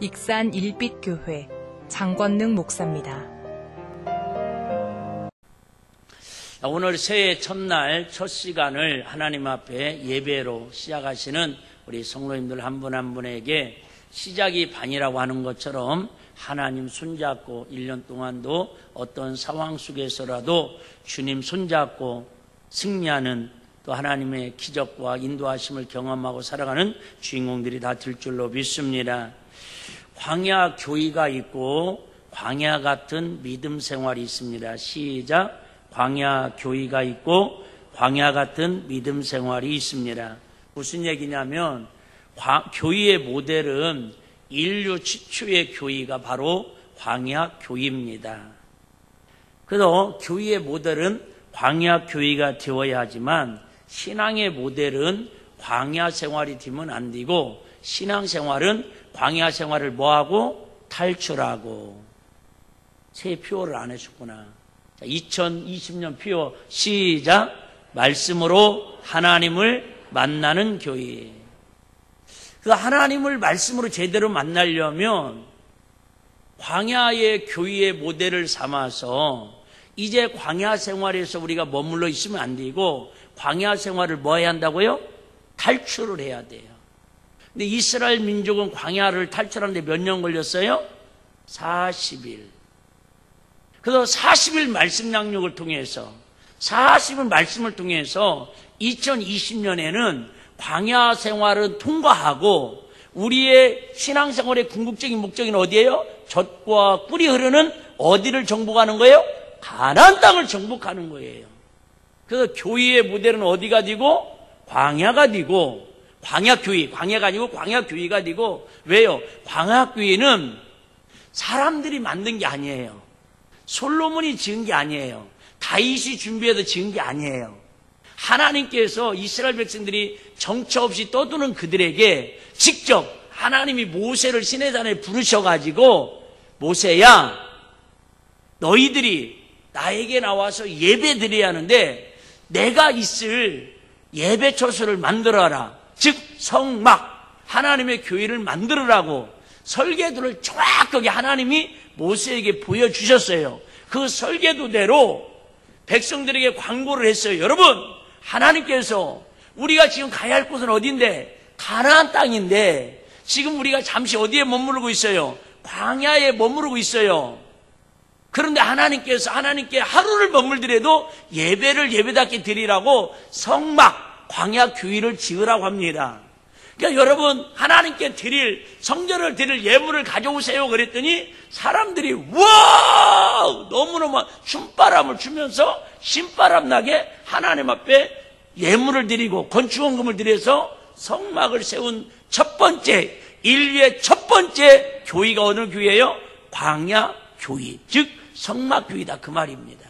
익산 일빛교회 장권능 목사입니다. 오늘 새해 첫날 첫 시간을 하나님 앞에 예배로 시작하시는 우리 성도님들 한 분 한 분에게 시작이 반이라고 하는 것처럼 하나님 손잡고 1년 동안도 어떤 상황 속에서라도 주님 손잡고 승리하는 또 하나님의 기적과 인도하심을 경험하고 살아가는 주인공들이 다 될 줄로 믿습니다. 광야 교회가 있고 광야 같은 믿음 생활이 있습니다. 시작. 광야 교회가 있고 광야 같은 믿음 생활이 있습니다. 무슨 얘기냐면 교회의 모델은 인류 최초의 교회가 바로 광야 교회입니다. 그래서 교회의 모델은 광야 교회가 되어야 하지만 신앙의 모델은 광야 생활이 되면 안 되고 신앙 생활은 광야 생활을 뭐하고? 탈출하고. 새 표어를 안 해줬구나. 자, 2020년 표어 시작. 말씀으로 하나님을 만나는 교회. 그 하나님을 말씀으로 제대로 만나려면 광야의 교회의 모델을 삼아서 이제 광야 생활에서 우리가 머물러 있으면 안 되고 광야 생활을 뭐 해야 한다고요? 탈출을 해야 돼요. 근데 이스라엘 민족은 광야를 탈출하는데 몇 년 걸렸어요? 40일. 그래서 40일 말씀 양육을 통해서 40일 말씀을 통해서 2020년에는 광야 생활은 통과하고 우리의 신앙생활의 궁극적인 목적은 어디예요? 젖과 꿀이 흐르는 어디를 정복하는 거예요? 가나안 땅을 정복하는 거예요. 그래서 교회의 모델은 어디가 되고? 광야가 되고 광야교회, 광야가 아니고 광야교회가 되고. 왜요? 광야교회는 사람들이 만든 게 아니에요. 솔로몬이 지은 게 아니에요. 다윗이 준비해서 지은 게 아니에요. 하나님께서 이스라엘 백성들이 정처 없이 떠드는 그들에게 직접 하나님이 모세를 시내산에 부르셔가지고 모세야 너희들이 나에게 나와서 예배 드려야 하는데 내가 있을 예배 처소를 만들어라. 즉 성막 하나님의 교회를 만들으라고 설계도를 정확하게 하나님이 모세에게 보여주셨어요. 그 설계도대로 백성들에게 광고를 했어요. 여러분, 하나님께서 우리가 지금 가야 할 곳은 어딘데? 가나안 땅인데 지금 우리가 잠시 어디에 머무르고 있어요? 광야에 머무르고 있어요. 그런데 하나님께 하루를 머물더라도 예배를 예배답게 드리라고 성막 광야 교회를 지으라고 합니다. 그러니까 여러분 하나님께 드릴 성전을 드릴 예물을 가져오세요 그랬더니 사람들이 와 너무너무 춤바람을 추면서 신바람 나게 하나님 앞에 예물을 드리고 건축원금을 드려서 성막을 세운 첫 번째 인류의 첫 번째 교회가 어느 교회예요? 광야 교회, 즉 성막 교회다 그 말입니다.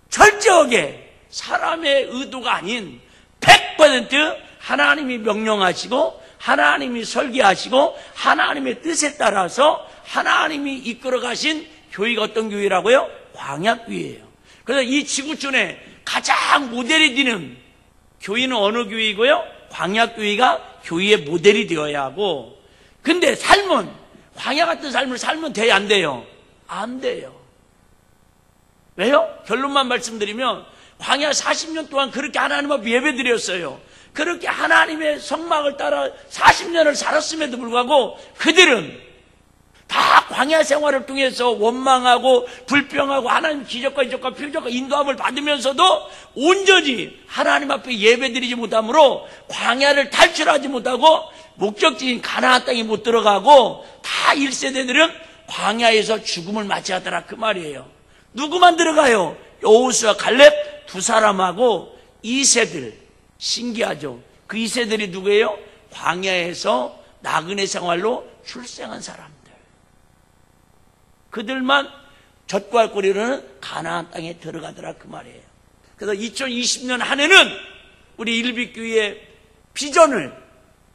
철저하게 사람의 의도가 아닌 100% 하나님이 명령하시고 하나님이 설계하시고 하나님의 뜻에 따라서 하나님이 이끌어 가신 교회가 어떤 교회라고요? 광야교회예요. 그래서 이 지구촌에 가장 모델이 되는 교회는 어느 교회이고요? 광야교회가 교회의 모델이 되어야 하고, 근데 삶은 광야 같은 삶을 살면 돼야 안 돼요? 안 돼요. 왜요? 결론만 말씀드리면 광야 40년 동안 그렇게 하나님 앞에 예배드렸어요. 그렇게 하나님의 성막을 따라 40년을 살았음에도 불구하고 그들은 다 광야 생활을 통해서 원망하고 불평하고 하나님 기적과 이적과 표적과 인도함을 받으면서도 온전히 하나님 앞에 예배드리지 못하므로 광야를 탈출하지 못하고 목적지인 가나안 땅에 못 들어가고 다 1세대들은 광야에서 죽음을 맞이하더라 그 말이에요. 누구만 들어가요? 여호수아 갈렙 두 사람하고 2세들. 신기하죠? 그 2세들이 누구예요? 광야에서 나그네 생활로 출생한 사람들. 그들만 젖과 꿀이르는 가나안 땅에 들어가더라 그 말이에요. 그래서 2020년 한 해는 우리 일빛교회의 비전을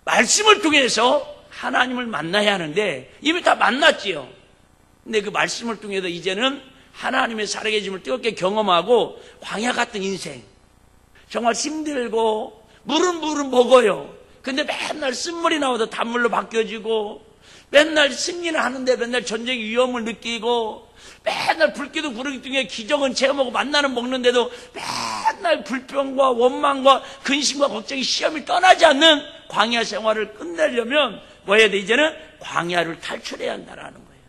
말씀을 통해서 하나님을 만나야 하는데 이미 다 만났지요. 근데 그 말씀을 통해서 이제는 하나님의 살아계심을 뜨겁게 경험하고 광야 같은 인생, 정말 힘들고 물은 먹어요. 근데 맨날 쓴물이 나와도 단물로 바뀌어지고, 맨날 승리를 하는데 맨날 전쟁의 위험을 느끼고, 맨날 불기도 구르기 중에 기적은 체험하고 만나는 먹는데도 맨날 불평과 원망과 근심과 걱정이 시험을 떠나지 않는 광야 생활을 끝내려면 뭐 해야 돼? 이제는 광야를 탈출해야 한다라는 거예요.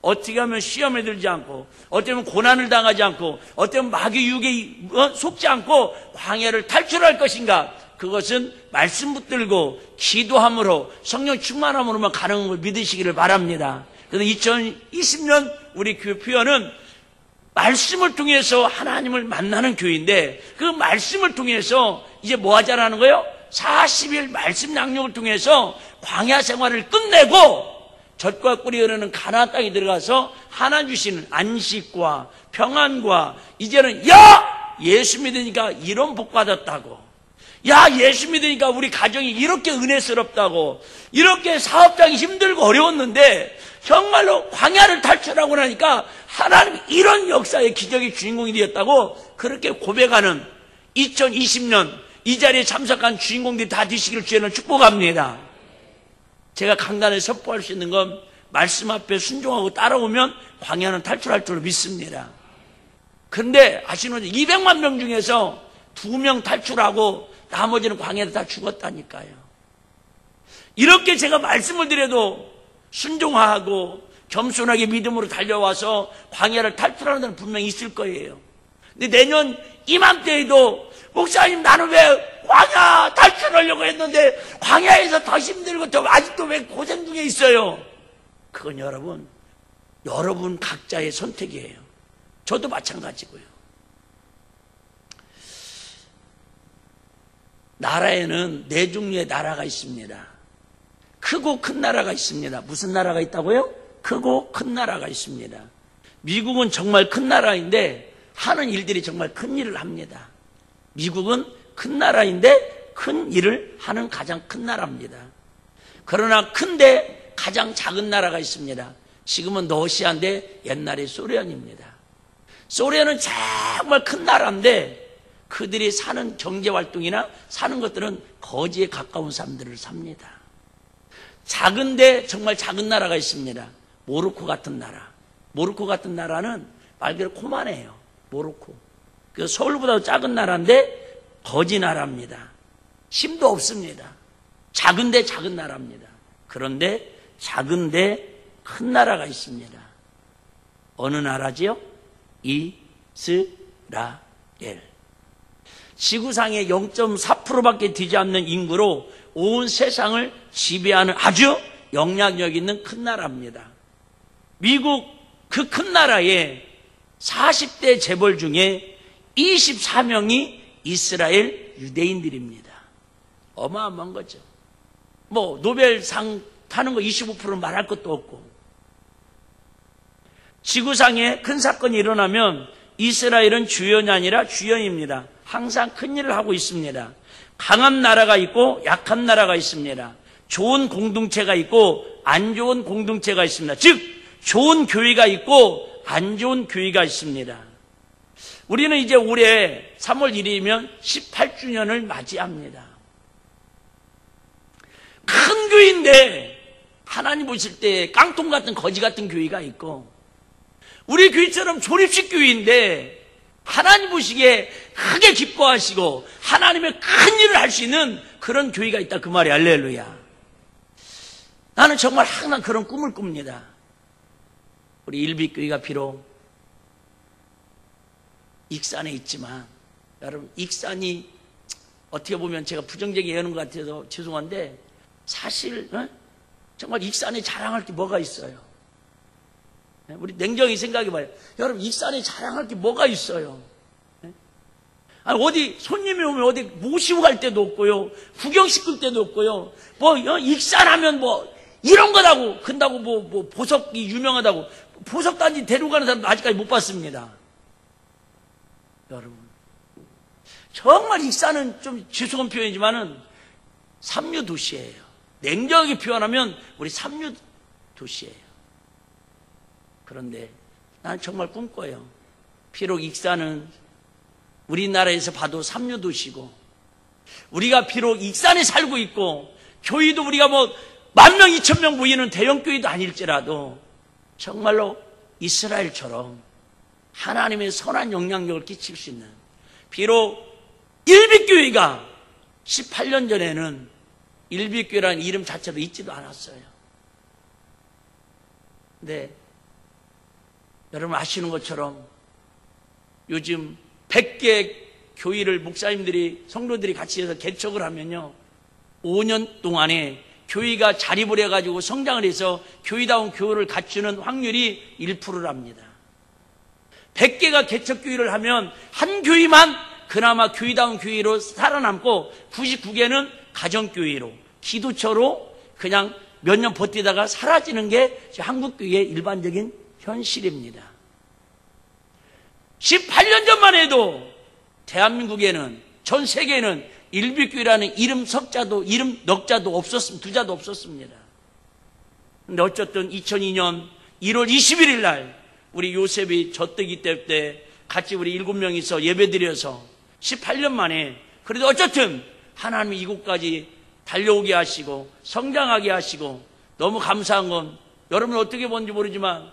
어떻게 하면 시험에 들지 않고, 어떻게 하면 고난을 당하지 않고, 어떻게 하면 마귀 유혹에 속지 않고 광야를 탈출할 것인가? 그것은 말씀 붙들고 기도함으로 성령 충만함으로만 가능한 걸 믿으시기를 바랍니다. 그래서 2020년 우리 교회 표현은 말씀을 통해서 하나님을 만나는 교회인데, 그 말씀을 통해서 이제 뭐 하자라는 거예요? 40일 말씀 양육을 통해서 광야 생활을 끝내고 젖과 꿀이 흐르는 가나안 땅에 들어가서 하나님 주시는 안식과 평안과, 이제는 야! 예수 믿으니까 이런 복 받았다고, 야, 예수 믿으니까 우리 가정이 이렇게 은혜스럽다고, 이렇게 사업장이 힘들고 어려웠는데 정말로 광야를 탈출하고 나니까 하나님 이런 역사의 기적의 주인공이 되었다고 그렇게 고백하는 2020년 이 자리에 참석한 주인공들이 다 되시기를 주의는 축복합니다. 제가 강단에 선포할 수 있는 건 말씀 앞에 순종하고 따라오면 광야는 탈출할 줄로 믿습니다. 그런데 아시는 200만 명 중에서 2명 탈출하고 나머지는 광야에 다 죽었다니까요. 이렇게 제가 말씀을 드려도 순종하고 겸손하게 믿음으로 달려와서 광야를 탈출하는 데는 분명히 있을 거예요. 근데 내년 이맘때에도 목사님, 나는 왜 광야 탈출하려고 했는데 광야에서 더 힘들고 더 아직도 왜 고생 중에 있어요? 그건 여러분 각자의 선택이에요. 저도 마찬가지고요. 나라에는 네 종류의 나라가 있습니다. 크고 큰 나라가 있습니다. 무슨 나라가 있다고요? 크고 큰 나라가 있습니다. 미국은 정말 큰 나라인데 하는 일들이 정말 큰 일을 합니다. 미국은 큰 나라인데 큰 일을 하는 가장 큰 나라입니다. 그러나 큰데 가장 작은 나라가 있습니다. 지금은 러시아인데 옛날에 소련입니다. 소련은 정말 큰 나라인데 그들이 사는 경제활동이나 사는 것들은 거지에 가까운 사람들을 삽니다. 작은데 정말 작은 나라가 있습니다. 모로코 같은 나라. 모로코 같은 나라는 말 그대로 코만해요. 모로코. 그 서울보다 작은 나라인데 거지 나라입니다. 힘도 없습니다. 작은데 작은 나라입니다. 그런데 작은데 큰 나라가 있습니다. 어느 나라지요? 이스라엘. 지구상의 0.4%밖에 되지 않는 인구로 온 세상을 지배하는 아주 영향력 있는 큰 나라입니다. 미국 그 큰 나라에 40대 재벌 중에 24명이 이스라엘 유대인들입니다. 어마어마한 거죠. 뭐 노벨상 타는 거 25%는 말할 것도 없고, 지구상에 큰 사건이 일어나면 이스라엘은 주연이 아니라 주연입니다. 항상 큰 일을 하고 있습니다. 강한 나라가 있고 약한 나라가 있습니다. 좋은 공동체가 있고 안 좋은 공동체가 있습니다. 즉 좋은 교회가 있고 안 좋은 교회가 있습니다. 우리는 이제 올해 3월 1일이면 18주년을 맞이합니다. 큰 교회인데 하나님 보실 때 깡통 같은 거지 같은 교회가 있고, 우리 교회처럼 조립식 교회인데 하나님 보시기에 크게 기뻐하시고 하나님의 큰 일을 할 수 있는 그런 교회가 있다, 그 말이 할렐루야. 나는 정말 항상 그런 꿈을 꿉니다. 우리 일빛교회가 비록 익산에 있지만, 여러분 익산이 어떻게 보면 제가 부정적인 예언인 것 같아서 죄송한데 사실 정말 익산에 자랑할 게 뭐가 있어요? 우리 냉정히 생각해봐요. 여러분 익산에 자랑할 게 뭐가 있어요? 아니, 어디 손님이 오면 어디 모시고 갈 때도 없고요, 구경시킬 때도 없고요, 뭐 익산하면 뭐 이런 거라고 근다고 뭐 보석이 유명하다고 보석단지 데려가는 사람도 아직까지 못 봤습니다. 여러분 정말 익산은 좀 죄송한 표현이지만은 삼류 도시예요. 냉정하게 표현하면 우리 삼류 도시예요. 그런데 난 정말 꿈꿔요. 비록 익산은 우리나라에서 봐도 삼류 도시고, 우리가 비록 익산에 살고 있고 교회도 우리가 뭐 10,000명, 2,000명 모이는 대형 교회도 아닐지라도 정말로 이스라엘처럼 하나님의 선한 영향력을 끼칠 수 있는, 비록 일빛교회가 18년 전에는 일빛교회라는 이름 자체도 있지도 않았어요. 근데 여러분 아시는 것처럼 요즘 100개 교회를 목사님들이, 성도들이 같이 해서 개척을 하면요, 5년 동안에 교회가 자립을 해가지고 성장을 해서 교회다운 교회를 갖추는 확률이 1%랍니다. 100개가 개척교회를 하면 한 교회만 그나마 교회다운 교회로 살아남고 99개는 가정교회로, 기도처로 그냥 몇 년 버티다가 사라지는 게 한국교회의 일반적인 현실입니다. 18년 전만 해도 대한민국에는, 전 세계에는 일빛교회라는 이름 석자도, 이름 넉자도 없었습니다. 두자도 없었습니다. 근데 어쨌든 2002년 1월 21일 날 우리 요셉이 젖뜨기 때 같이 우리 7명이서 예배드려서 18년 만에 그래도 어쨌든 하나님이 이곳까지 달려오게 하시고 성장하게 하시고, 너무 감사한 건 여러분 어떻게 보는지 모르지만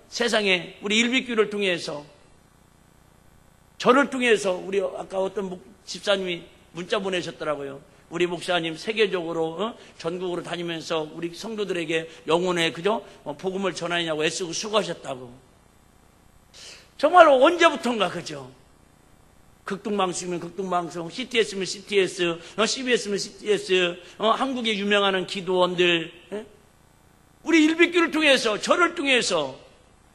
세상에 우리 일빛교회를 통해서, 저를 통해서, 우리 아까 어떤 집사님이 문자 보내셨더라고요. 우리 목사님 세계적으로 전국으로 다니면서 우리 성도들에게 영혼의 그죠 복음을 전하느냐고 애쓰고 수고하셨다고. 정말로 언제부턴가 그죠? 극동방송이면 극동방송, CTS면 CTS, CBS면 CBS, 한국의 유명한 기도원들, 우리 일빛교회를 통해서, 저를 통해서,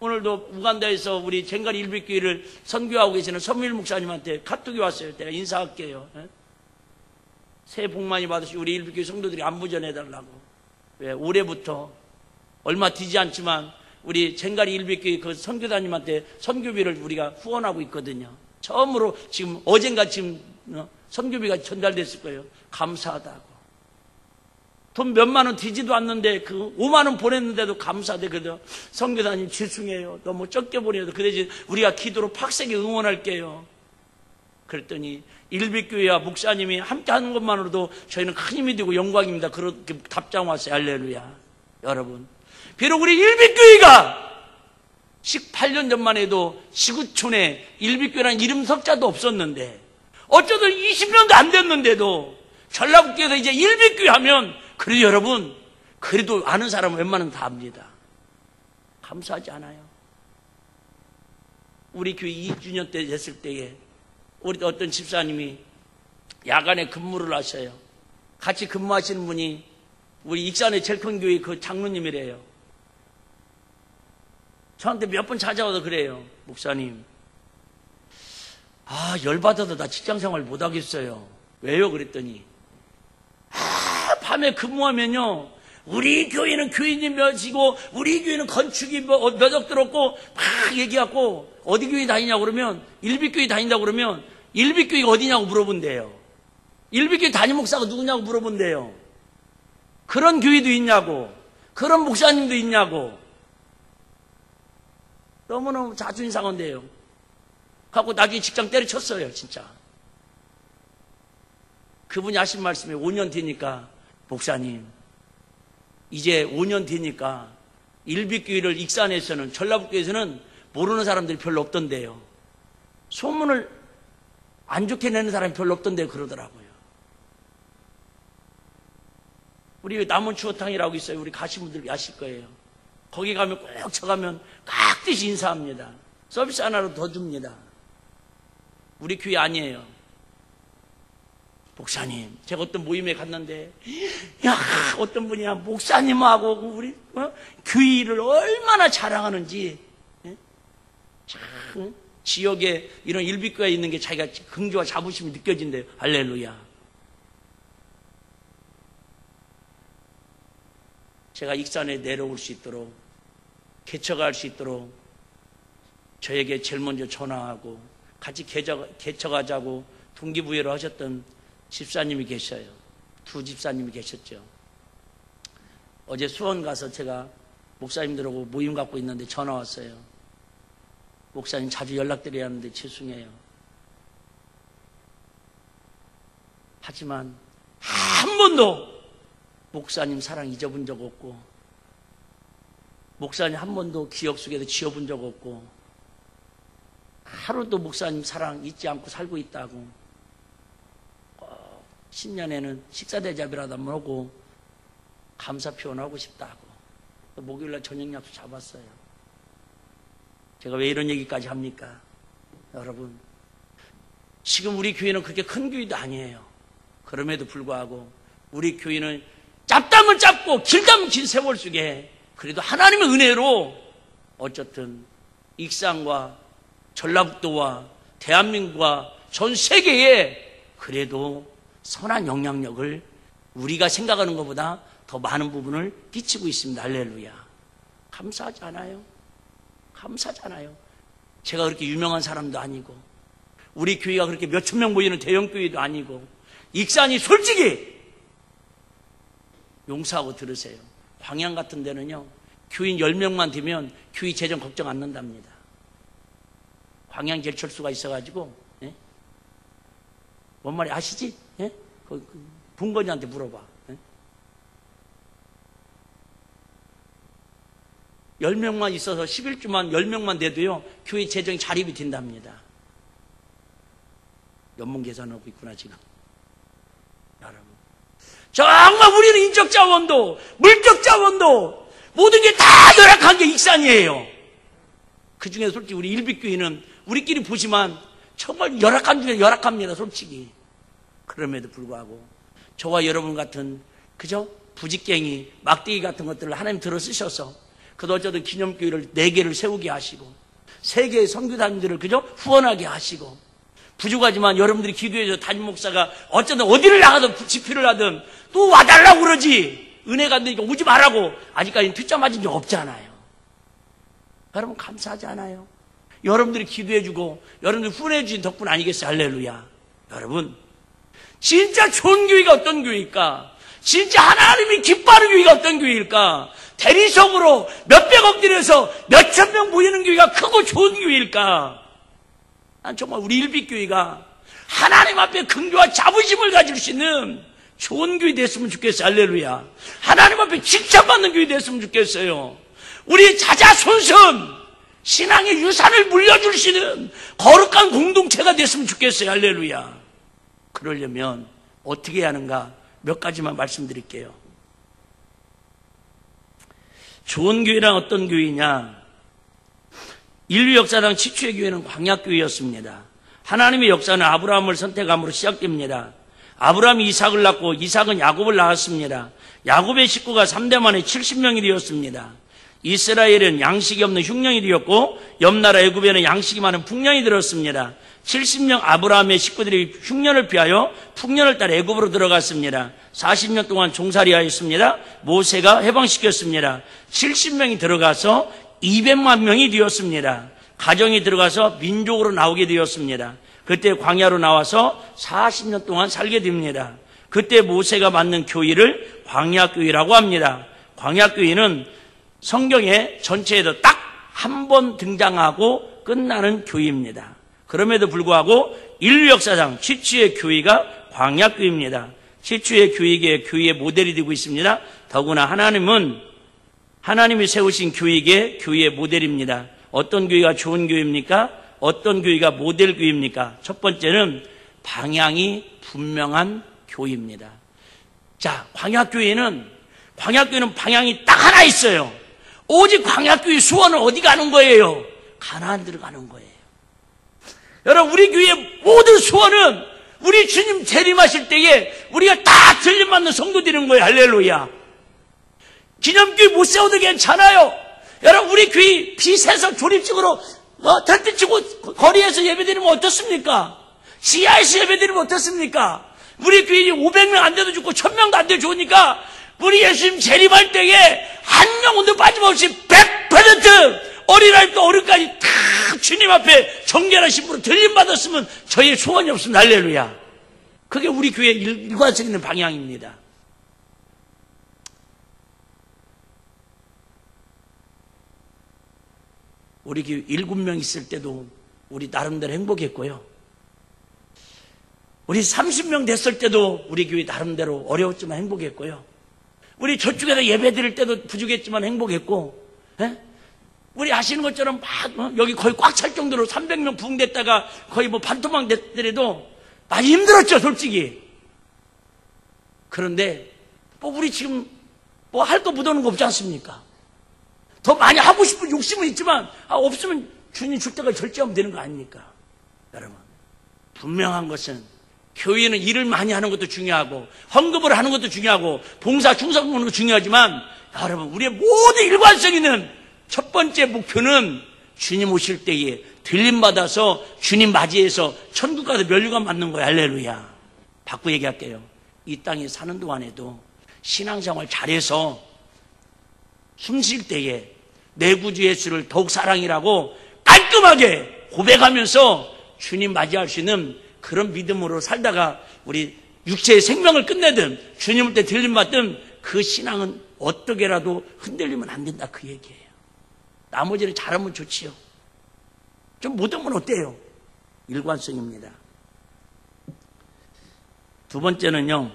오늘도 우간다에서 우리 쟁가리 일빛교회를 선교하고 계시는 선밀 목사님한테 카톡이 왔어요. 내가 인사할게요. 새해 복 많이 받으시고 우리 일빛교회 성도들이 안부 전해달라고. 왜? 올해부터 얼마 뒤지 않지만 우리 쟁가리 일빛교회 그 선교사님한테 선교비를 우리가 후원하고 있거든요. 처음으로 지금 어젠가 지금 선교비가 전달됐을 거예요. 감사하다고. 돈 몇만 원 되지도 않는데 그 5만 원 보냈는데도 감사하대. 그래도 선교사님 죄송해요. 너무 적게 보내도 그 대신 우리가 기도로 팍세게 응원할게요. 그랬더니 일빛교회와 목사님이 함께 하는 것만으로도 저희는 큰 힘이 되고 영광입니다. 그렇게 답장 왔어요. 할렐루야. 여러분, 비록 우리 일빛교회가 18년 전만 해도 지구촌에 일빛교회라는 이름 석자도 없었는데, 어쩌든 20년도 안 됐는데도 전라북도에서 이제 일빛교회 하면, 그래도 여러분, 그래도 아는 사람은 웬만하면 다 압니다. 감사하지 않아요? 우리 교회 2주년 때 됐을 때에 우리 어떤 집사님이 야간에 근무를 하셔요. 같이 근무하시는 분이 우리 익산의 제일 큰 교회 그 장로님이래요. 저한테 몇 번 찾아와서 그래요. 목사님, 열받아서 나 직장생활 못하겠어요. 왜요? 그랬더니 밤에 근무하면요, 우리 교회는 교인이 몇이고 우리 교회는 건축이 몇억 들었고 막 얘기하고, 어디 교회 다니냐고 그러면 일빛교회 다닌다고 그러면 일빛교회가 어디냐고 물어본대요. 일빛교회 담임 목사가 누구냐고 물어본대요. 그런 교회도 있냐고, 그런 목사님도 있냐고. 너무너무 자존심 상한데요. 하고 나중에 직장 때려쳤어요. 진짜. 그분이 하신 말씀이 5년 뒤니까, 목사님, 이제 5년 뒤니까 일빛교회를 익산에서는, 전라북도에서는 모르는 사람들이 별로 없던데요. 소문을 안 좋게 내는 사람이 별로 없던데요. 그러더라고요. 우리 남원 추어탕이라고 있어요. 우리 가신 분들 아실 거예요. 거기 가면 꼭 쳐가면 깍듯이 인사합니다. 서비스 하나로 더 줍니다. 우리 교회 아니에요. 목사님, 제가 어떤 모임에 갔는데, 야, 어떤 분이야, 목사님하고 우리 교회를 얼마나 자랑하는지, 참 지역에 이런 일빛교회가 있는 게 자기가 긍지와 자부심이 느껴진대요. 할렐루야. 제가 익산에 내려올 수 있도록, 개척할 수 있도록 저에게 제일 먼저 전화하고 같이 개척하자고 동기부여를 하셨던 집사님이 계셔요. 두 집사님이 계셨죠. 어제 수원 가서 제가 목사님들하고 모임 갖고 있는데 전화 왔어요. 목사님 자주 연락드려야 하는데 죄송해요. 하지만 한 번도 목사님 사랑 잊어본 적 없고, 목사님 한 번도 기억 속에서 지워본 적 없고, 하루도 목사님 사랑 잊지 않고 살고 있다고, 신년에는 식사대접이라도 한번 하고 감사 표현하고 싶다고 목요일날 저녁 약속 잡았어요. 제가 왜 이런 얘기까지 합니까? 여러분, 지금 우리 교회는 그렇게 큰 교회도 아니에요. 그럼에도 불구하고 우리 교회는 짧다면 짧고 길다면 긴 세월 속에 그래도 하나님의 은혜로 어쨌든 익산과 전라북도와 대한민국과 전 세계에 그래도 선한 영향력을 우리가 생각하는 것보다 더 많은 부분을 끼치고 있습니다. 할렐루야. 감사하지 않아요? 감사하지 않아요? 제가 그렇게 유명한 사람도 아니고 우리 교회가 그렇게 몇천 명 모이는 대형 교회도 아니고 익산이 솔직히 용서하고 들으세요. 광양 같은 데는요 교인 10명만 되면 교회 재정 걱정 안 난답니다. 광양 제철수가 있어가지고 예? 뭔 말이 아시지? 예? bun건이한테 물어봐. 예? 10명만 있어서 11주만 10명만 돼도요 교회 재정이 자립이 된답니다. 연봉 계산하고 있구나 지금. 여러분, 정말 우리는 인적 자원도 물적 자원도 모든 게 다 열악한 게 익산이에요. 그 중에 솔직히 우리 일빛교회는 우리끼리 보지만 정말 열악한 중에 열악합니다. 솔직히. 그럼에도 불구하고 저와 여러분 같은 그죠? 부직갱이 막대기 같은 것들을 하나님 들어 쓰셔서 그도 어쩌든 기념교회를 4개를 세우게 하시고 3개의 선교단들을 그죠? 후원하게 하시고 부족하지만 여러분들이 기도해줘 담임 목사가 어쩌든 어디를 나가든 집회를 하든 또 와달라고 그러지 은혜가 안 되니까 오지 말라고 아직까지는 뒷담 맞은 적 없잖아요. 여러분 감사하지 않아요? 여러분들이 기도해주고 여러분들이 후원해주신 덕분 아니겠어요? 할렐루야. 여러분 진짜 좋은 교회가 어떤 교회일까? 진짜 하나님이 기뻐하는 교회가 어떤 교회일까? 대리석으로 몇백억 들여서 몇천 명 모이는 교회가 크고 좋은 교회일까? 난 정말 우리 일빛교회가 하나님 앞에 긍휼과 자부심을 가질 수 있는 좋은 교회 됐으면 좋겠어요. 할렐루야. 하나님 앞에 칭찬받는 교회 됐으면 좋겠어요. 우리 자자손손 신앙의 유산을 물려줄 수 있는 거룩한 공동체가 됐으면 좋겠어요. 할렐루야. 그러려면 어떻게 해야 하는가 몇 가지만 말씀드릴게요. 좋은 교회란 어떤 교회냐? 인류 역사상 최초의 교회는 광야교회였습니다. 하나님의 역사는 아브라함을 선택함으로 시작됩니다. 아브라함이 이삭을 낳고 이삭은 야곱을 낳았습니다. 야곱의 식구가 3대 만에 70명이 되었습니다. 이스라엘은 양식이 없는 흉년이 되었고 옆나라 애굽에는 양식이 많은 풍년이 들었습니다. 70명 아브라함의 식구들이 흉년을 피하여 풍년을 따라 애굽으로 들어갔습니다. 40년 동안 종살이하였습니다. 모세가 해방시켰습니다. 70명이 들어가서 200만 명이 되었습니다. 가정이 들어가서 민족으로 나오게 되었습니다. 그때 광야로 나와서 40년 동안 살게 됩니다. 그때 모세가 만든 교회를 광야교회라고 합니다. 광야교회는 성경에 전체에도 딱 한 번 등장하고 끝나는 교회입니다. 그럼에도 불구하고 인류 역사상 최초의 교회가 광야교회입니다. 최초의 교회의 교회의 모델이 되고 있습니다. 더구나 하나님이 세우신 교회의 교회의 모델입니다. 어떤 교회가 좋은 교회입니까? 어떤 교회가 모델 교회입니까? 첫 번째는 방향이 분명한 교회입니다. 자, 광야교회는 방향이 딱 하나 있어요. 오직 광야교회 수원은 어디 가는 거예요? 가나안으로 가는 거예요. 여러분, 우리 교회의 모든 수원은 우리 주님 재림하실 때에 우리가 다 들림받는 성도 되는 거예요. 할렐루야. 기념교회 못 세워도 괜찮아요. 여러분, 우리 교회 빛에서 조립식으로 털빛 치고 거리에서 예배드리면 어떻습니까? 지하에서 예배드리면 어떻습니까? 우리 교인이 500명 안 돼도 좋고 1000명도 안 돼도 좋으니까 우리 예수님 재림할 때에 한 영혼도 빠짐없이 100% 어린아이부터 어른까지 다 주님 앞에 정결하신 분으로 들림받았으면 저희의 소원이 없습니다. 할렐루야. 그게 우리 교회의 일관성 있는 방향입니다. 우리 교회 7명 있을 때도 우리 나름대로 행복했고요. 우리 30명 됐을 때도 우리 교회 나름대로 어려웠지만 행복했고요. 우리 저쪽에서 예배 드릴 때도 부족했지만 행복했고, 예? 우리 아시는 것처럼 막 여기 거의 꽉 찰 정도로 300명 부흥됐다가 거의 뭐 반토막 됐더라도 많이 힘들었죠, 솔직히. 그런데 뭐 우리 지금 뭐 할 거 묻어놓은 거 없지 않습니까? 더 많이 하고 싶은 욕심은 있지만 없으면 주님 줄 때까지 절제하면 되는 거 아닙니까? 여러분, 분명한 것은 교회는 일을 많이 하는 것도 중요하고 헌금을 하는 것도 중요하고 봉사 충성하는 것도 중요하지만 여러분, 우리의 모든 일관성 있는 첫 번째 목표는 주님 오실 때에 들림받아서 주님 맞이해서 천국 가서 면류관 받는 거예요. 할렐루야. 바꾸 얘기할게요. 이 땅에 사는 동안에도 신앙생활 잘해서 숨쉴 때에 내 구주 예수를 더욱 사랑이라고 깔끔하게 고백하면서 주님 맞이할 수 있는 그런 믿음으로 살다가 우리 육체의 생명을 끝내든 주님을 때 들림받든 그 신앙은 어떻게라도 흔들리면 안 된다, 그 얘기예요. 나머지는 잘하면 좋지요. 좀 못하면 어때요? 일관성입니다. 두 번째는요,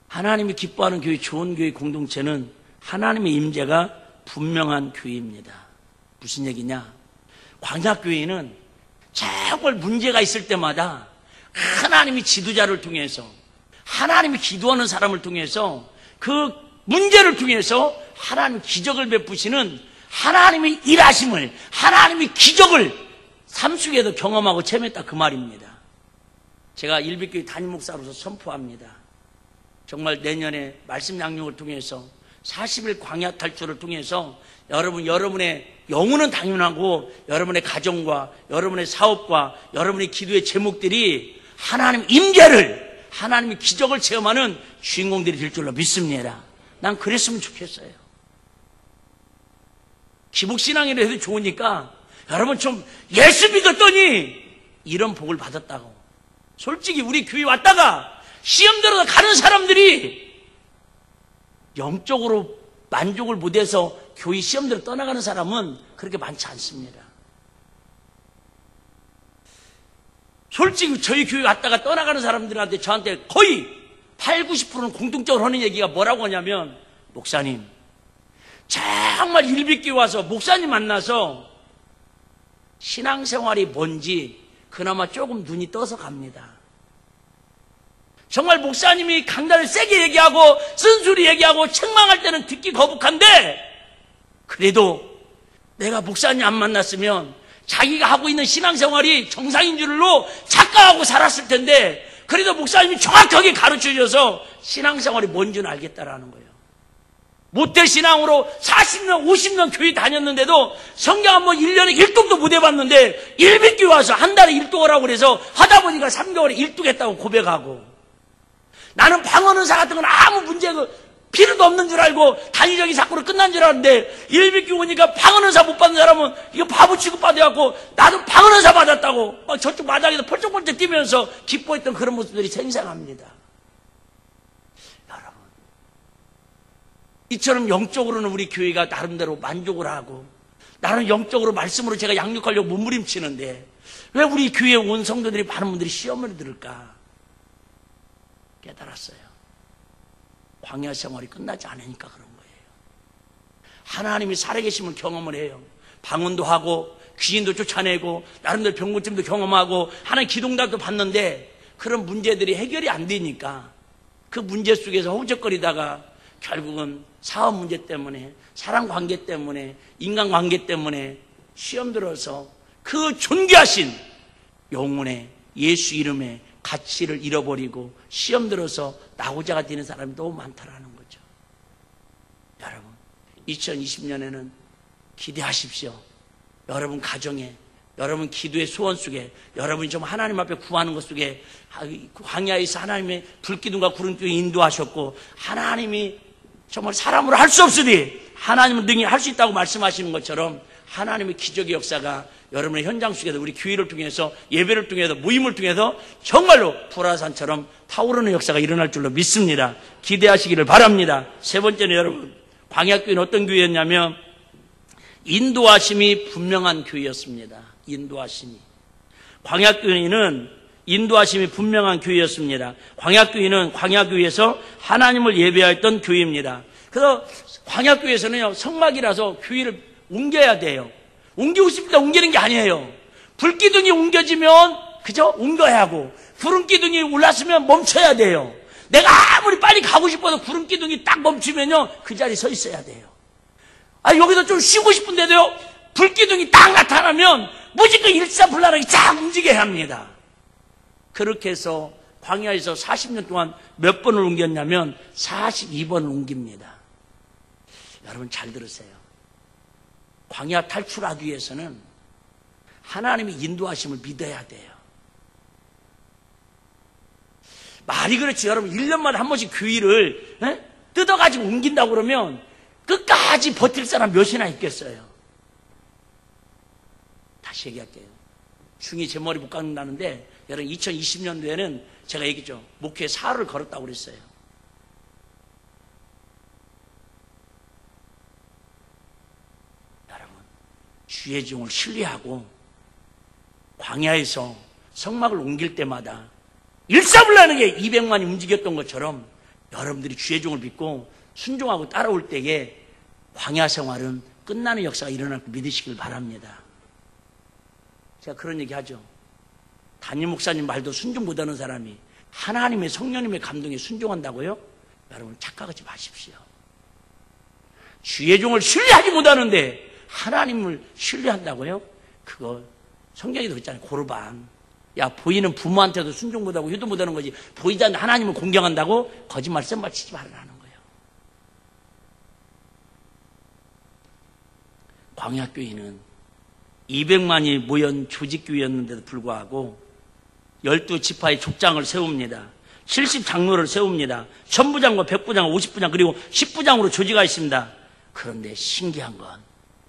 하나님이 기뻐하는 교회, 좋은 교회 공동체는 하나님의 임재가 분명한 교회입니다. 무슨 얘기냐? 광야교회는 정말 문제가 있을 때마다 하나님이 지도자를 통해서, 하나님이 기도하는 사람을 통해서, 그 문제를 통해서 하나님 기적을 베푸시는 하나님의 일하심을, 하나님의 기적을 삶 속에도 경험하고 체험했다, 그 말입니다. 제가 일빛교회 담임 목사로서 선포합니다. 정말 내년에 말씀 양육을 통해서 40일 광야 탈출을 통해서 여러분의 영혼은 당연하고 여러분의 가정과 여러분의 사업과 여러분의 기도의 제목들이 하나님 임재를, 하나님의 기적을 체험하는 주인공들이 될 줄로 믿습니다. 난 그랬으면 좋겠어요. 기복신앙이라 해도 좋으니까 여러분 좀 예수 믿었더니 이런 복을 받았다고. 솔직히 우리 교회 왔다가 시험 들어서 가는 사람들이 영적으로 만족을 못해서 교회 시험 들어 떠나가는 사람은 그렇게 많지 않습니다. 솔직히 저희 교회 왔다가 떠나가는 사람들한테 저한테 거의 8, 90%는 공통적으로 하는 얘기가 뭐라고 하냐면, 목사님, 정말 일빛교회 와서 목사님 만나서 신앙생활이 뭔지 그나마 조금 눈이 떠서 갑니다. 정말 목사님이 강단을 세게 얘기하고 쓴소리 얘기하고 책망할 때는 듣기 거북한데, 그래도 내가 목사님 안 만났으면 자기가 하고 있는 신앙생활이 정상인 줄로 착각하고 살았을 텐데, 그래도 목사님이 정확하게 가르쳐줘서 신앙생활이 뭔지는 알겠다라는 거예요. 모태신앙으로 40년, 50년 교회 다녔는데도 성경 한번 1년에 1독도 못 해봤는데 일빛교회 와서 한 달에 1독을 하고 그래서 하다 보니까 3개월에 1독했다고 고백하고, 나는 방언은사 같은 건 아무 문제가 필요도 없는 줄 알고 단위적인 사건으로 끝난 줄 알았는데 일빛교회 오니까 방언은사 못 받는 사람은 이거 바보 취급받아갖고 나도 방언은사 받았다고 막 저쪽 마당에서 펄쩍펄쩍 뛰면서 기뻐했던 그런 모습들이 생생합니다. 여러분, 이처럼 영적으로는 우리 교회가 나름대로 만족을 하고 나는 영적으로 말씀으로 제가 양육하려고 몸부림치는데 왜 우리 교회에 온 성도들이 많은 분들이 시험을 들을까 깨달았어요. 광야 생활이 끝나지 않으니까 그런 거예요. 하나님이 살아계심을 경험을 해요. 방언도 하고 귀신도 쫓아내고 나름대로 병고침도 경험하고 하나님 기동답도 받는데 그런 문제들이 해결이 안 되니까 그 문제 속에서 허우적거리다가 결국은 사업 문제 때문에, 사랑 관계 때문에, 인간 관계 때문에 시험 들어서 그 존귀하신 영혼의 예수 이름에 가치를 잃어버리고 시험 들어서 나고자가 되는 사람이 너무 많다라는 거죠. 여러분, 2020년에는 기대하십시오. 여러분 가정에, 여러분 기도의 소원 속에, 여러분이 좀 하나님 앞에 구하는 것 속에 광야에서 하나님의 불기둥과 구름기둥 인도하셨고 하나님이 정말 사람으로 할 수 없으니 하나님은 능히 할 수 있다고 말씀하시는 것처럼 하나님의 기적의 역사가 여러분의 현장 속에서 우리 교회를 통해서 예배를 통해서 모임을 통해서 정말로 불화산처럼 타오르는 역사가 일어날 줄로 믿습니다. 기대하시기를 바랍니다. 세 번째는 여러분, 광야교회는 어떤 교회였냐면 인도하심이 분명한 교회였습니다. 인도하심이. 광야교회는 인도하심이 분명한 교회였습니다. 광야교회는 광야교회에서 하나님을 예배했던 교회입니다. 그래서 광야교회에서는요, 성막이라서 교회를 옮겨야 돼요. 옮기고 싶다 옮기는 게 아니에요. 불기둥이 옮겨지면 그죠? 옮겨야 하고, 구름기둥이 올랐으면 멈춰야 돼요. 내가 아무리 빨리 가고 싶어도 구름기둥이 딱 멈추면요, 그 자리에 서 있어야 돼요. 여기서 좀 쉬고 싶은데도요, 불기둥이 딱 나타나면 무조건 일사불란하게 쫙 움직여야 합니다. 그렇게 해서 광야에서 40년 동안 몇 번을 옮겼냐면 42번을 옮깁니다. 여러분 잘 들으세요. 광야 탈출하기 위해서는 하나님의 인도하심을 믿어야 돼요. 말이 그렇지. 여러분 1년마다 한 번씩 교회를 뜯어가지고 옮긴다고 그러면 끝까지 버틸 사람 몇이나 있겠어요. 다시 얘기할게요. 중이 제 머리 못 깎는다는데, 여러분 2020년도에는 제가 얘기했죠. 목회에 사흘을 걸었다고 그랬어요. 여러분 주의 종을 신뢰하고 광야에서 성막을 옮길 때마다 일사불란하게 200만이 움직였던 것처럼 여러분들이 주의 종을 믿고 순종하고 따라올 때에 광야 생활은 끝나는 역사가 일어날 거 믿으시길 바랍니다. 제가 그런 얘기 하죠. 담임 목사님 말도 순종 못하는 사람이 하나님의 성령님의 감동에 순종한다고요? 여러분 착각하지 마십시오. 주의 종을 신뢰하지 못하는데 하나님을 신뢰한다고요? 그거 성경에도 있잖아요. 고르반. 야, 보이는 부모한테도 순종 못하고 효도 못하는 거지. 보이지 않는 하나님을 공경한다고 거짓말 쌤발 치지 말라는 거예요. 광야교회는 200만이 모연 조직교회였는데도 불구하고 12지파의 족장을 세웁니다. 70장로를 세웁니다. 천부장과 백부장, 50부장 그리고 10부장으로 조직가 있습니다. 그런데 신기한 건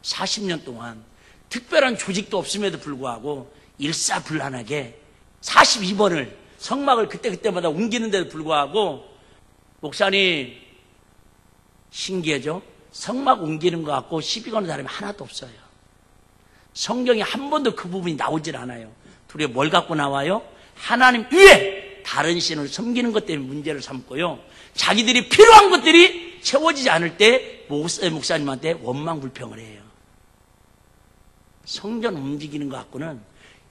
40년 동안 특별한 조직도 없음에도 불구하고 일사불란하게 42번을 성막을 그때마다 옮기는데도 불구하고, 목사님 신기하죠? 성막 옮기는 것 같고 시비 거는 사람이 하나도 없어요. 성경에 한 번도 그 부분이 나오질 않아요. 둘이 뭘 갖고 나와요? 하나님 위에 다른 신을 섬기는 것 때문에 문제를 삼고요, 자기들이 필요한 것들이 채워지지 않을 때 목사님한테 원망불평을 해요. 성전 움직이는 것 갖고는,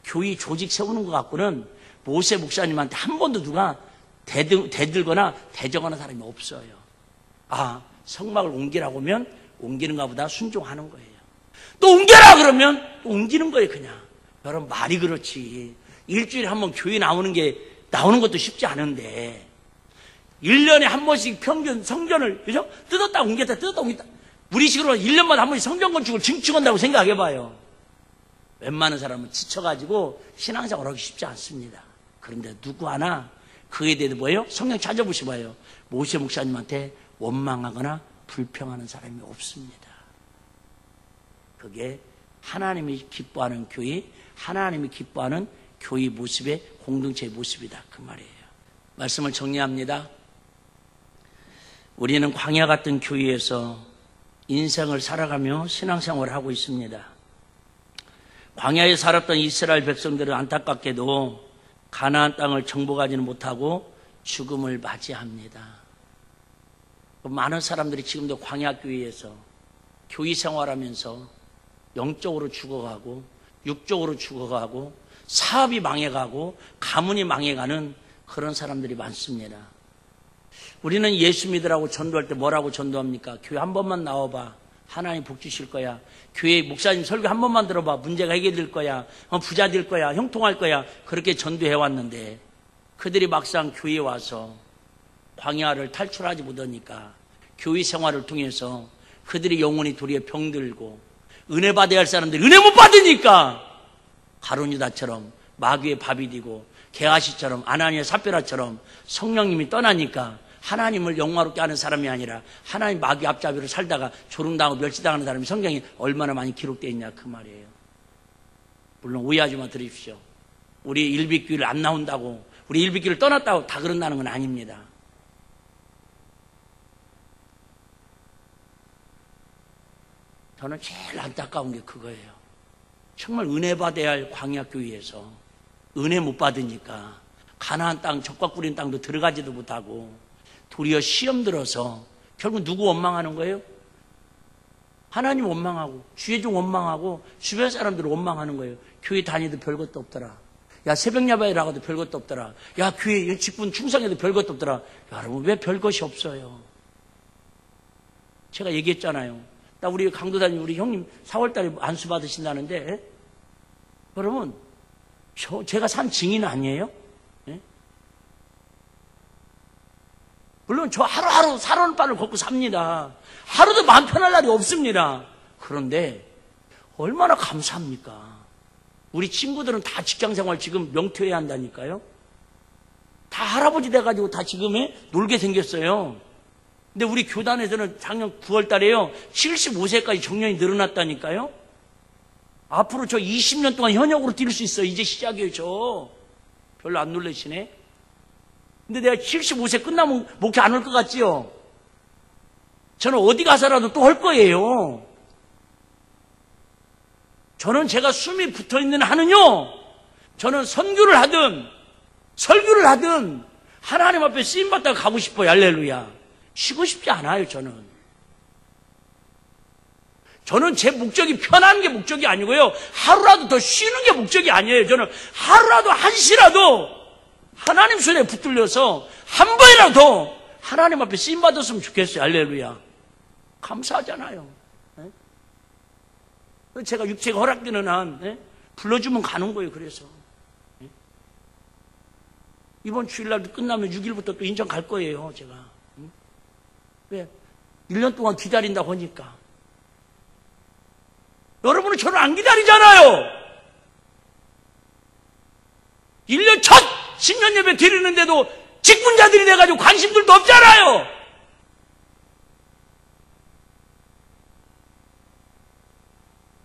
교회 조직 세우는 것 갖고는 모세 목사님한테 한 번도 누가 대들거나 대적하는 사람이 없어요. 성막을 옮기라고 하면 옮기는가 보다 순종하는 거예요. 또 옮겨라 그러면 또 옮기는 거예요. 그냥. 여러분 말이 그렇지. 일주일에 한 번 교회 나오는 것도 쉽지 않은데 1년에 한 번씩 평균 성전을, 그죠? 뜯었다 옮겼다 우리 식으로 1년마다 한 번씩 성전 건축을 증축한다고 생각해봐요. 웬만한 사람은 지쳐가지고 신앙생활 하기 쉽지 않습니다. 그런데 누구 하나 그에 대해서 뭐예요? 성경 찾아보시봐요. 모세 목사님한테 원망하거나 불평하는 사람이 없습니다. 그게 하나님이 기뻐하는 교회, 하나님이 기뻐하는 교회 모습의 공동체의 모습이다, 그 말이에요. 말씀을 정리합니다. 우리는 광야 같은 교회에서 인생을 살아가며 신앙생활을 하고 있습니다. 광야에 살았던 이스라엘 백성들은 안타깝게도 가나안 땅을 정복하지는 못하고 죽음을 맞이합니다. 많은 사람들이 지금도 광야교회에서 교회 생활하면서 영적으로 죽어가고 육적으로 죽어가고 사업이 망해가고 가문이 망해가는 그런 사람들이 많습니다. 우리는 예수 믿으라고 전도할 때 뭐라고 전도합니까? 교회 한 번만 나와봐, 하나님 복 주실 거야. 교회 목사님 설교 한 번만 들어봐, 문제가 해결될 거야. 부자 될 거야. 형통할 거야. 그렇게 전도해왔는데 그들이 막상 교회에 와서 광야를 탈출하지 못하니까 교회 생활을 통해서 그들이 영혼이 도리어 병들고 은혜 받아야 할 사람들이 은혜 못 받으니까 가룟유다처럼 마귀의 밥이 되고 게하시처럼 아나니아 삽비라처럼 성령님이 떠나니까 하나님을 영화롭게 하는 사람이 아니라 하나님 마귀 앞잡이로 살다가 조롱당하고 멸시당하는 사람이 성경에 얼마나 많이 기록되어 있냐, 그 말이에요. 물론 오해하지만 들으십시오. 우리 일비교회를 안 나온다고, 우리 일비교회를 떠났다고 다 그런다는 건 아닙니다. 저는 제일 안타까운 게 그거예요. 정말 은혜 받아야 할 광야교회에서 은혜 못 받으니까 가나안 땅, 적과 꿀인 땅도 들어가지도 못하고 도리어 시험 들어서 결국 누구 원망하는 거예요? 하나님 원망하고 주의 종 원망하고 주변 사람들 원망하는 거예요. 교회 다니도 별것도 없더라. 야, 새벽 야바에 나가도 별것도 없더라. 야, 교회 직분 충성해도 별것도 없더라. 여러분, 왜 별것이 없어요? 제가 얘기했잖아요. 나 우리 강도다님 우리 형님 4월달에 안수 받으신다는데, 여러분, 제가 산 증인 아니에요? 예? 물론 저 하루하루 살아오는 바를 걷고 삽니다. 하루도 마음 편할 날이 없습니다. 그런데 얼마나 감사합니까? 우리 친구들은 다 직장생활 지금 명퇴해야 한다니까요. 다 할아버지 돼가지고 다 지금에 놀게 생겼어요. 근데 우리 교단에서는 작년 9월 달에요 75세까지 정년이 늘어났다니까요. 앞으로 저 20년 동안 현역으로 뛸 수 있어요. 이제 시작이에요. 저 별로 안 놀라시네. 근데 내가 75세 끝나면 목회 안 올 것 같지요? 저는 어디 가서라도 또 할 거예요. 저는 제가 숨이 붙어있는 한은요, 저는 선교를 하든 설교를 하든 하나님 앞에 쓰임받다가 가고 싶어요. 할렐루야. 쉬고 싶지 않아요. 저는 제 목적이 편한 게 목적이 아니고요, 하루라도 더 쉬는 게 목적이 아니에요. 저는 하루라도 한시라도 하나님 손에 붙들려서 한 번이라도 더 하나님 앞에 쓰임받았으면 좋겠어요. 할렐루야. 감사하잖아요. 제가 육체가 허락되는 한 불러주면 가는 거예요. 그래서 이번 주일날도 끝나면 6일부터 또 인천 갈 거예요. 제가. 왜? 1년 동안 기다린다고 하니까. 여러분은 저를 안 기다리잖아요. 1년 첫 신년 예배 드리는데도 직분자들이 돼가지고 관심들도 없잖아요.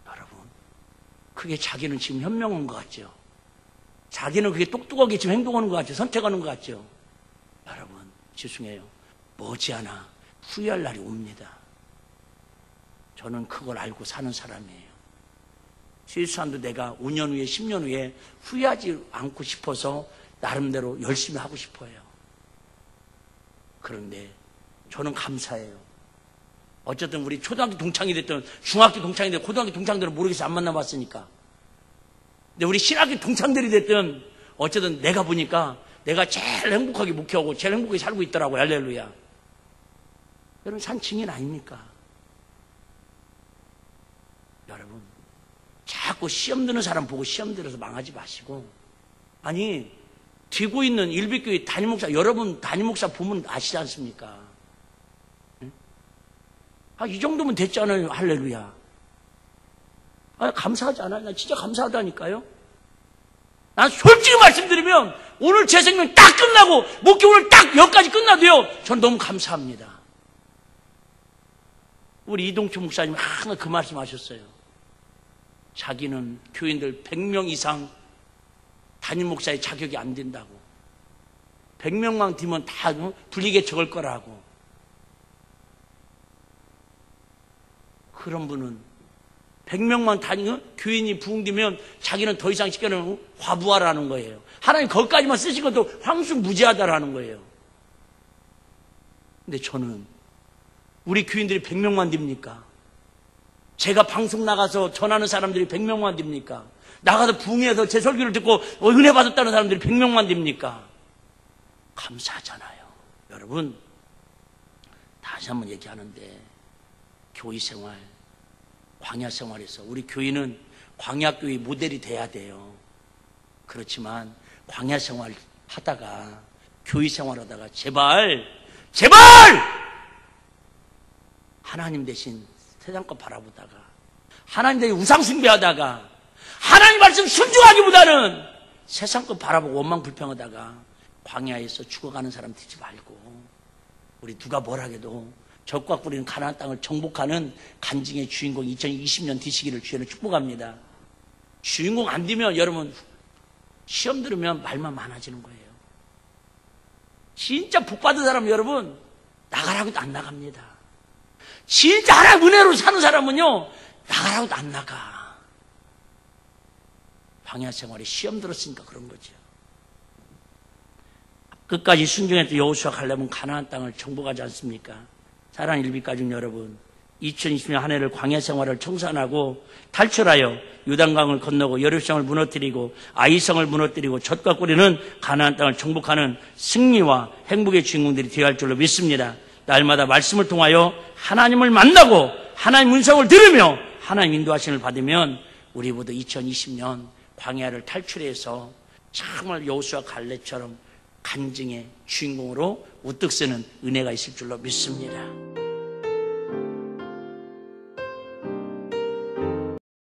여러분, 그게 자기는 지금 현명한 것 같죠? 자기는 그게 똑똑하게 지금 행동하는 것 같죠? 선택하는 것 같죠? 여러분, 죄송해요. 머지않아 후회할 날이 옵니다. 저는 그걸 알고 사는 사람이에요. 실수한도 내가 5년 후에 10년 후에 후회하지 않고 싶어서 나름대로 열심히 하고 싶어요. 그런데 저는 감사해요. 어쨌든 우리 초등학교 동창이 됐든 중학교 동창이 됐든 고등학교 동창들은 모르겠어요. 안 만나봤으니까. 근데 우리 신학교 동창들이 됐든 어쨌든 내가 보니까 내가 제일 행복하게 목회하고 제일 행복하게 살고 있더라고요. 할렐루야. 여러분, 산 증인 아닙니까? 여러분, 자꾸 시험 드는 사람 보고 시험 들어서 망하지 마시고, 아니, 뛰고 있는 일빛교회 담임목사, 여러분 담임목사 보면 아시지 않습니까? 이 정도면 됐잖아요. 할렐루야. 감사하지 않아요? 나 진짜 감사하다니까요. 난 솔직히 말씀드리면 오늘 제 생명 딱 끝나고 목회 오늘 딱 여기까지 끝나도요, 전 너무 감사합니다. 우리 이동초 목사님 항상 그 말씀 하셨어요. 자기는 교인들 100명 이상 담임 목사의 자격이 안 된다고. 100명만 뒤면 다 불리게 적을 거라고. 그런 분은 100명만 교인이 부흥되면 자기는 더 이상 시켜는 화부하라는 거예요. 하나님 거기까지만 쓰신 것도 황수무지하다라는 거예요. 근데 저는 우리 교인들이 100명만 됩니까? 제가 방송 나가서 전하는 사람들이 100명만 됩니까? 나가서 부흥해서 제 설교를 듣고 은혜 받았다는 사람들이 100명만 됩니까? 감사하잖아요. 여러분, 다시 한번 얘기하는데 교회 생활, 광야 생활에서 우리 교회는 광야교회 모델이 돼야 돼요. 그렇지만 광야 생활 하다가 교회 생활하다가 제발 하나님 대신 세상 거 바라보다가 하나님 대신 우상 숭배하다가 하나님 말씀 순종하기보다는 세상 거 바라보고 원망 불평하다가 광야에서 죽어가는 사람 되지 말고, 우리 누가 뭘 하게도 적과 꿀이는 가나안 땅을 정복하는 간증의 주인공 2020년 되시기를 주여는 축복합니다. 주인공 안 되면 여러분 시험 들으면 말만 많아지는 거예요. 진짜 복받은 사람 여러분 나가라고도 안 나갑니다. 진짜 하나님 은혜로 사는 사람은요 나가라고도 안 나가. 광야 생활에 시험 들었으니까 그런 거죠. 끝까지 순종했던 여호수아 갈렙은 가나안 땅을 정복하지 않습니까? 사랑하는 일비가족 여러분, 2020년 한 해를 광야 생활을 청산하고 탈출하여 요단강을 건너고 여리고성을 무너뜨리고 아이성을 무너뜨리고 젖과 꿀이는 가나안 땅을 정복하는 승리와 행복의 주인공들이 되어야 할 줄로 믿습니다. 날마다 말씀을 통하여 하나님을 만나고 하나님 음성을 들으며 하나님 인도하심을 받으면 우리 모두 2020년 광야를 탈출해서 정말 여호수아 갈렙처럼 간증의 주인공으로 우뚝 서는 은혜가 있을 줄로 믿습니다.